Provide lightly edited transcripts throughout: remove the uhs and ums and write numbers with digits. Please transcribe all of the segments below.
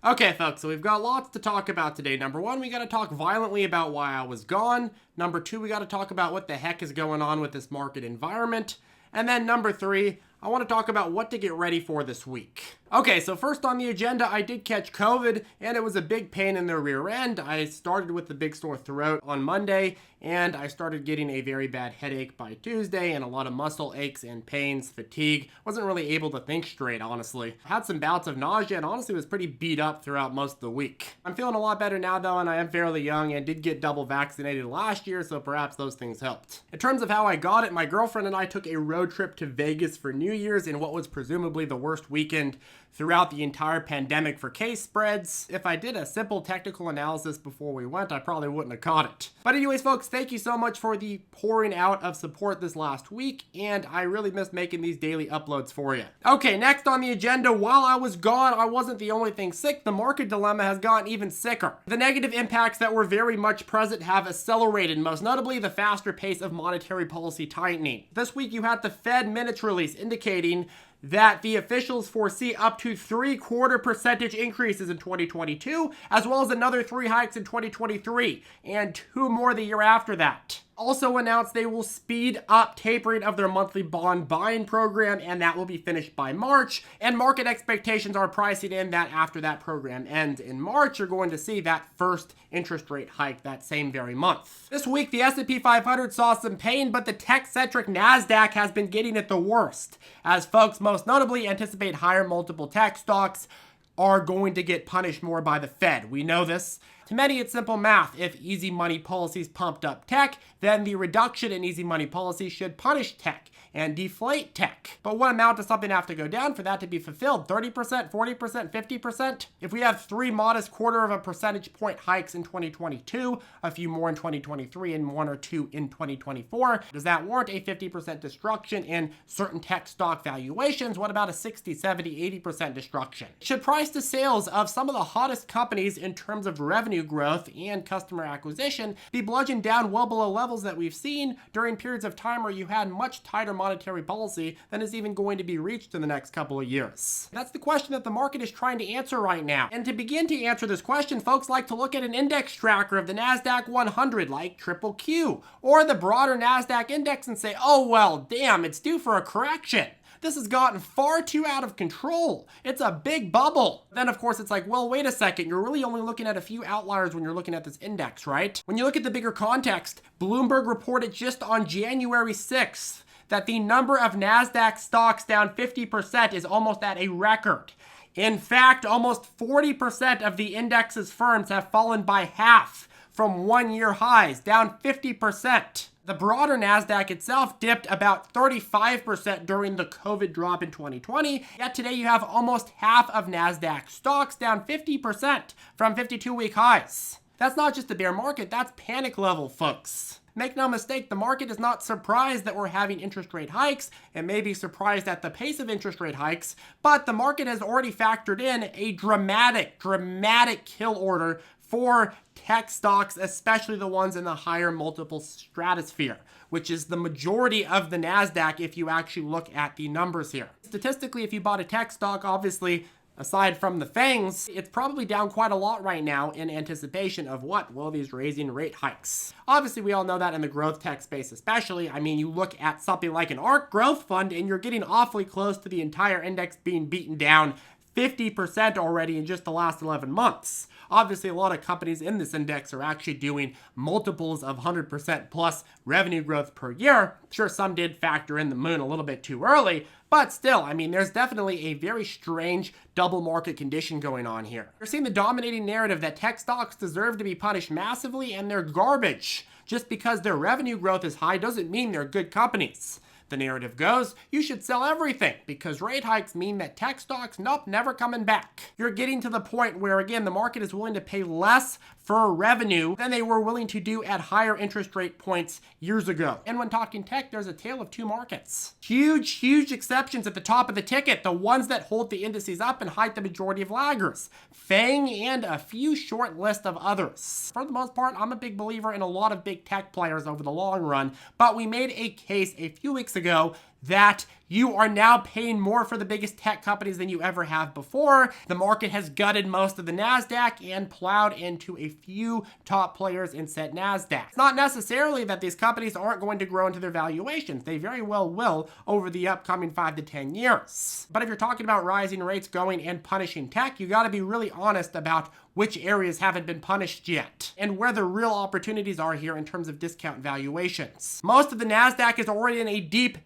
Okay, folks, so we've got lots to talk about today. Number one, we got to talk violently about why I was gone. Number two, we got to talk about what the heck is going on with this market environment. And then number three, I want to talk about what to get ready for this week. Okay, so first on the agenda, I did catch COVID, and it was a big pain in the rear end. I started with the big sore throat on Monday, and I started getting a very bad headache by Tuesday, and a lot of muscle aches and pains, fatigue. Wasn't really able to think straight, honestly. Had some bouts of nausea, and honestly was pretty beat up throughout most of the week. I'm feeling a lot better now, though, and I am fairly young, and did get double vaccinated last year, so perhaps those things helped. In terms of how I got it, my girlfriend and I took a road trip to Vegas for New Year's in what was presumably the worst weekend throughout the entire pandemic for case spreads. If I did a simple technical analysis before we went, I probably wouldn't have caught it. But anyways, folks, thank you so much for the pouring out of support this last week, and I really miss making these daily uploads for you. Okay, next on the agenda, while I was gone, I wasn't the only thing sick. The market dilemma has gotten even sicker. The negative impacts that were very much present have accelerated, most notably the faster pace of monetary policy tightening. This week, you had the Fed minutes release indicating that the officials foresee up to 0.75% increases in 2022, as well as another 3 hikes in 2023, and 2 more the year after that. Also announced they will speed up tapering of their monthly bond buying program, and that will be finished by March. And market expectations are pricing in that after that program ends in March, you're going to see that first interest rate hike that same very month. This week, the S&P 500 saw some pain, but the tech-centric NASDAQ has been getting it the worst, as folks most notably anticipate higher multiple tech stocks are going to get punished more by the Fed. We know this. To many, it's simple math. If easy money policies pumped up tech, then the reduction in easy money policies should punish tech and deflate tech. But what amount does something have to go down for that to be fulfilled? 30%, 40%, 50%? If we have 3 modest 0.25 percentage point hikes in 2022, a few more in 2023, and 1 or 2 in 2024, does that warrant a 50% destruction in certain tech stock valuations? What about a 60, 70, 80% destruction? Should price to sales of some of the hottest companies in terms of revenue growth and customer acquisition be bludgeoned down well below levels that we've seen during periods of time where you had much tighter monetary policy than is even going to be reached in the next couple of years? That's the question that the market is trying to answer right now. And to begin to answer this question, folks like to look at an index tracker of the NASDAQ 100 like Triple Q or the broader NASDAQ index and say, oh well, damn, it's due for a correction. This has gotten far too out of control. It's a big bubble. Then, of course, it's like, well, wait a second. You're really only looking at a few outliers when you're looking at this index, right? When you look at the bigger context, Bloomberg reported just on January 6th that the number of NASDAQ stocks down 50% is almost at a record. In fact, almost 40% of the index's firms have fallen by half from 1-year highs, down 50%. The broader NASDAQ itself dipped about 35% during the COVID drop in 2020, yet today you have almost half of NASDAQ stocks down 50% from 52-week highs. That's not just a bear market, that's panic level, folks. Make no mistake, the market is not surprised that we're having interest rate hikes. It may be surprised at the pace of interest rate hikes, but the market has already factored in a dramatic kill order for tech stocks, especially the ones in the higher multiple stratosphere, which is the majority of the NASDAQ if you actually look at the numbers here. Statistically, if you bought a tech stock, obviously, aside from the FANGs, it's probably down quite a lot right now in anticipation of what? Well, these raising rate hikes. Obviously, we all know that in the growth tech space especially. I mean, you look at something like an ARK growth fund and you're getting awfully close to the entire index being beaten down 50% already in just the last 11 months. Obviously, a lot of companies in this index are actually doing multiples of 100% plus revenue growth per year. Sure, some did factor in the moon a little bit too early, but still, I mean, there's definitely a very strange double market condition going on here. You're seeing the dominating narrative that tech stocks deserve to be punished massively and they're garbage. Just because their revenue growth is high doesn't mean they're good companies. The narrative goes, you should sell everything because rate hikes mean that tech stocks, nope, never coming back. You're getting to the point where, again, the market is willing to pay less for revenue than they were willing to do at higher interest rate points years ago. And when talking tech, there's a tale of two markets. Huge exceptions at the top of the ticket, the ones that hold the indices up and hide the majority of laggers. FANG and a few short list of others. For the most part, I'm a big believer in a lot of big tech players over the long run, but we made a case a few weeks ago that You are now paying more for the biggest tech companies than you ever have before. The market has gutted most of the NASDAQ and plowed into a few top players in said NASDAQ. It's not necessarily that these companies aren't going to grow into their valuations. They very well will over the upcoming 5 to 10 years. But if you're talking about rising rates going and punishing tech, you got to be really honest about which areas haven't been punished yet and where the real opportunities are here in terms of discount valuations. Most of the NASDAQ is already in a deep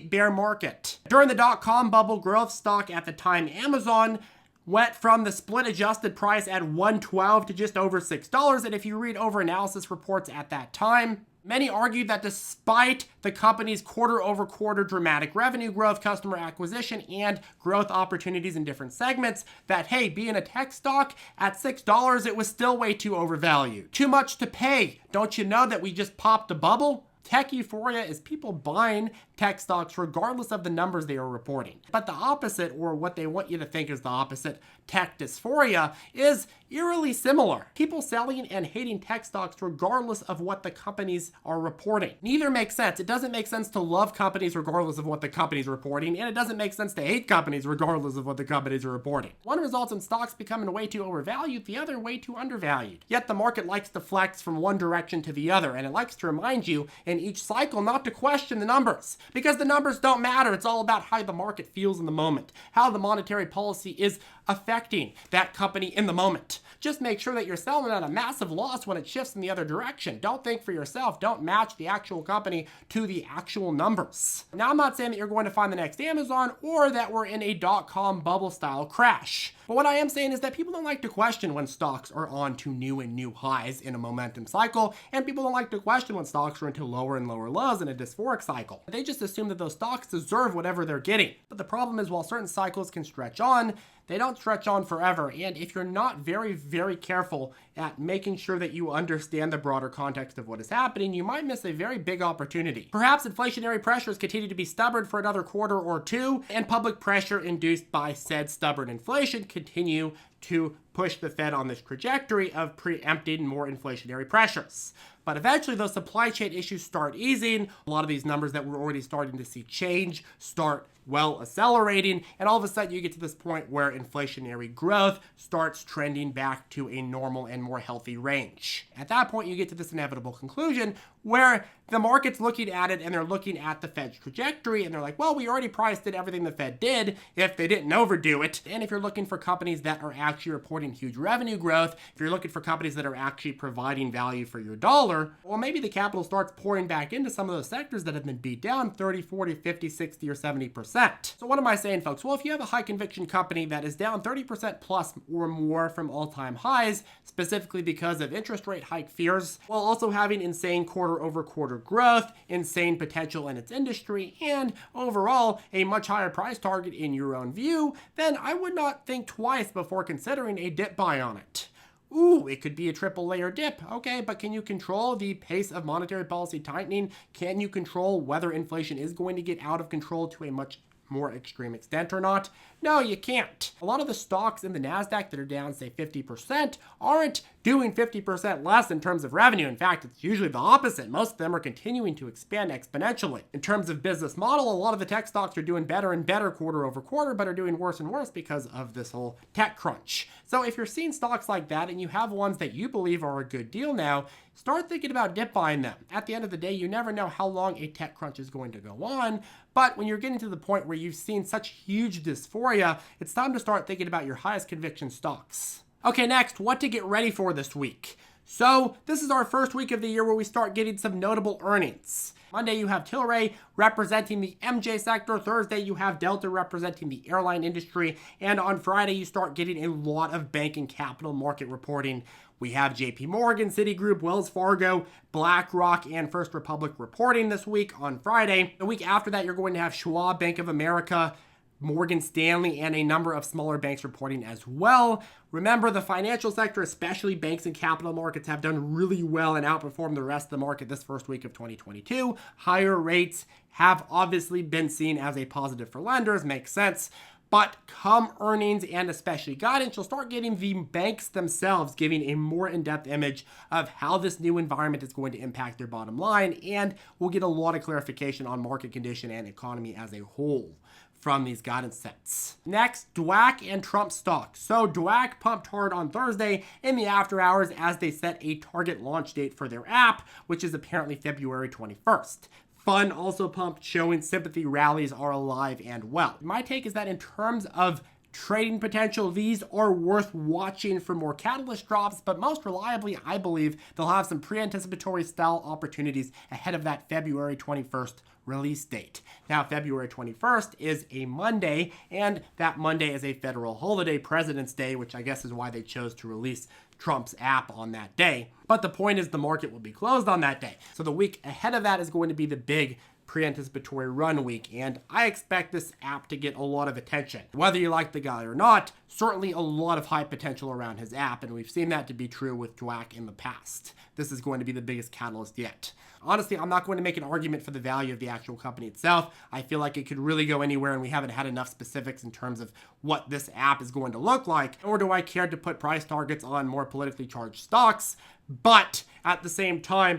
bear market. During the dot-com bubble, growth stock at the time, Amazon, went from the split adjusted price at $112 to just over $6. And if you read over analysis reports at that time, many argued that despite the company's quarter-over-quarter dramatic revenue growth, customer acquisition, and growth opportunities in different segments, that, hey, being a tech stock at $6, it was still way too overvalued. Too much to pay. Don't you know that we just popped a bubble? Tech euphoria is people buying tech stocks regardless of the numbers they are reporting. But the opposite, or what they want you to think is the opposite, tech dysphoria, is eerily similar. People selling and hating tech stocks regardless of what the companies are reporting. Neither makes sense. It doesn't make sense to love companies regardless of what the company's reporting, and it doesn't make sense to hate companies regardless of what the companies are reporting. One results in stocks becoming way too overvalued, the other way too undervalued. Yet the market likes to flex from one direction to the other, and it likes to remind you in each cycle not to question the numbers, because the numbers don't matter. It's all about how the market feels in the moment, how the monetary policy is affecting that company in the moment. Just make sure that you're selling at a massive loss when it shifts in the other direction. Don't think for yourself. Don't match the actual company to the actual numbers. Now, I'm not saying that you're going to find the next Amazon or that we're in a dot-com bubble style crash. But what I am saying is that people don't like to question when stocks are on to new highs in a momentum cycle, and people don't like to question when stocks are into lower and lower lows in a dysphoric cycle. They just assume that those stocks deserve whatever they're getting. But the problem is, while certain cycles can stretch on, they don't stretch on forever, and if you're not very careful at making sure that you understand the broader context of what is happening, you might miss a very big opportunity. Perhaps inflationary pressures continue to be stubborn for another quarter or two, and public pressure induced by said stubborn inflation continue to push the Fed on this trajectory of preempting more inflationary pressures. But eventually those supply chain issues start easing. A lot of these numbers that we're already starting to see change start accelerating, and all of a sudden you get to this point where inflationary growth starts trending back to a normal and more healthy range. At that point, you get to this inevitable conclusion where the market's looking at it and they're looking at the Fed's trajectory and they're like, well, we already priced in everything the Fed did if they didn't overdo it. And if you're looking for companies that are actually reporting huge revenue growth, if you're looking for companies that are actually providing value for your dollar, well, maybe the capital starts pouring back into some of those sectors that have been beat down 30, 40, 50, 60, or 70%. So what am I saying, folks? Well, if you have a high conviction company that is down 30% plus or more from all-time highs, specifically because of interest rate hike fears, while also having insane quarter-over-quarter growth, insane potential in its industry, and overall a much higher price target in your own view, then I would not think twice before considering a dip buy on it. Ooh, it could be a triple layer dip. Okay, but can you control the pace of monetary policy tightening? Can you control whether inflation is going to get out of control to a much more extreme extent or not? No, you can't. A lot of the stocks in the NASDAQ that are down, say, 50% aren't doing 50% less in terms of revenue. In fact, it's usually the opposite. Most of them are continuing to expand exponentially. In terms of business model, a lot of the tech stocks are doing better and better quarter over quarter, but are doing worse and worse because of this whole tech crunch. So if you're seeing stocks like that and you have ones that you believe are a good deal now, start thinking about dip buying them. At the end of the day, you never know how long a tech crunch is going to go on, but when you're getting to the point where you've seen such huge dysphoria, it's time to start thinking about your highest conviction stocks. Okay, next, what to get ready for this week. So this is our first week of the year where we start getting some notable earnings. Monday, you have Tilray representing the MJ sector. Thursday, you have Delta representing the airline industry. And on Friday, you start getting a lot of bank and capital market reporting. We have JP Morgan, Citigroup, Wells Fargo, BlackRock, and First Republic reporting this week on Friday. The week after that, you're going to have Schwab, Bank of America, Morgan Stanley, and a number of smaller banks reporting as well. Remember, the financial sector, especially banks and capital markets, have done really well and outperformed the rest of the market this first week of 2022. Higher rates have obviously been seen as a positive for lenders, makes sense. But come earnings and especially guidance, you'll start getting the banks themselves giving a more in-depth image of how this new environment is going to impact their bottom line, and we'll get a lot of clarification on market condition and economy as a whole from these guidance sets. Next, DWAC and Trump stock. So DWAC pumped hard on Thursday in the after hours as they set a target launch date for their app, which is apparently February 21st. Fun also pumped, showing sympathy rallies are alive and well. My take is that in terms of trading potential, these are worth watching for more catalyst drops, but most reliably, I believe they'll have some pre-anticipatory style opportunities ahead of that February 21st release date. Now, February 21st is a Monday, and that Monday is a federal holiday, President's Day, which I guess is why they chose to release Trump's app on that day. But the point is the market will be closed on that day. So the week ahead of that is going to be the big pre-anticipatory run week, and I expect this app to get a lot of attention. Whether you like the guy or not, certainly a lot of high potential around his app, and we've seen that to be true with DWAC in the past. This is going to be the biggest catalyst yet. Honestly, I'm not going to make an argument for the value of the actual company itself. I feel like it could really go anywhere, and we haven't had enough specifics in terms of what this app is going to look like, nor do I care to put price targets on more politically charged stocks. But at the same time,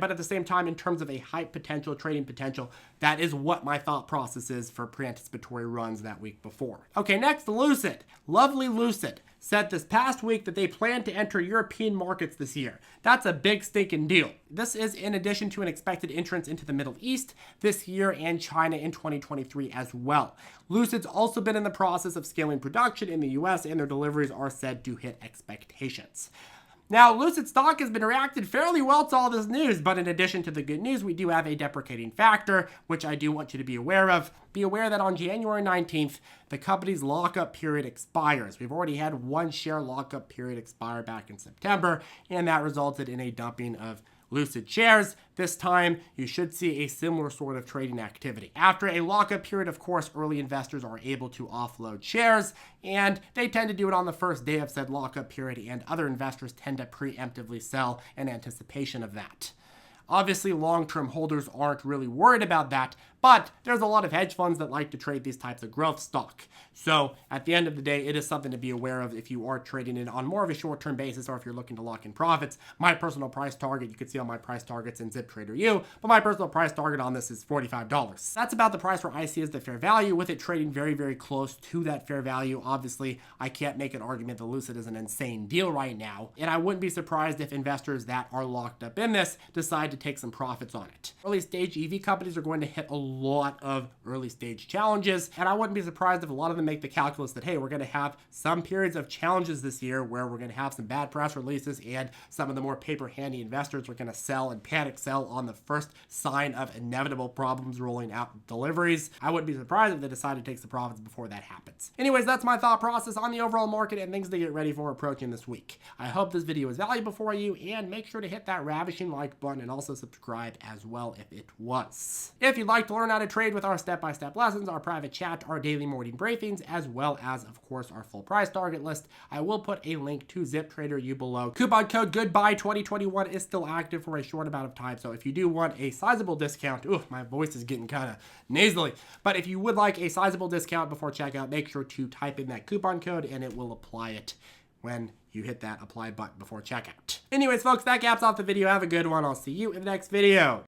in terms of a hype potential, trading potential, that is what my thought process is for pre-anticipatory runs that week before. Okay, next, Lucid. Lovely Lucid said this past week that they plan to enter European markets this year. That's a big stinking deal. This is in addition to an expected entrance into the Middle East this year and China in 2023 as well. Lucid's also been in the process of scaling production in the US, and their deliveries are said to hit expectations. Now, Lucid stock has been reacted fairly well to all this news, but in addition to the good news, we do have a deprecating factor, which I do want you to be aware of. Be aware that on January 19th, the company's lockup period expires. We've already had one share lockup period expire back in September, and that resulted in a dumping of Lucid shares. This time, you should see a similar sort of trading activity. After a lockup period, of course, early investors are able to offload shares, and they tend to do it on the first day of said lockup period, and other investors tend to preemptively sell in anticipation of that. Obviously, long-term holders aren't really worried about that, but there's a lot of hedge funds that like to trade these types of growth stock. So at the end of the day, it is something to be aware of if you are trading it on more of a short-term basis or if you're looking to lock in profits. My personal price target, you can see all my price targets in ZipTrader U, but my personal price target on this is $45. That's about the price where I see as the fair value, with it trading very, very close to that fair value. Obviously, I can't make an argument that Lucid is an insane deal right now, and I wouldn't be surprised if investors that are locked up in this decide to take some profits on it. Early stage EV companies are going to hit a lot of early stage challenges, and I wouldn't be surprised if a lot of them make the calculus that, hey, we're going to have some periods of challenges this year where we're going to have some bad press releases, and some of the more paper handy investors are going to sell and panic sell on the first sign of inevitable problems rolling out with deliveries. I wouldn't be surprised if they decide to take the profits before that happens. Anyways, that's my thought process on the overall market and things to get ready for approaching this week. I hope this video was valuable for you, and make sure to hit that ravishing like button and also subscribe as well if it was. If you'd like to learn how to trade with our step-by-step lessons, our private chat, our daily morning briefings, as well as, of course, our full price target list, I will put a link to ZipTrader U below. Coupon code GOODBYE2021 is still active for a short amount of time, so if you do want a sizable discount, my voice is getting kind of nasally, but if you would like a sizable discount before checkout, make sure to type in that coupon code and it will apply it when you hit that apply button before checkout. Anyways, folks, that caps off the video. Have a good one. I'll see you in the next video.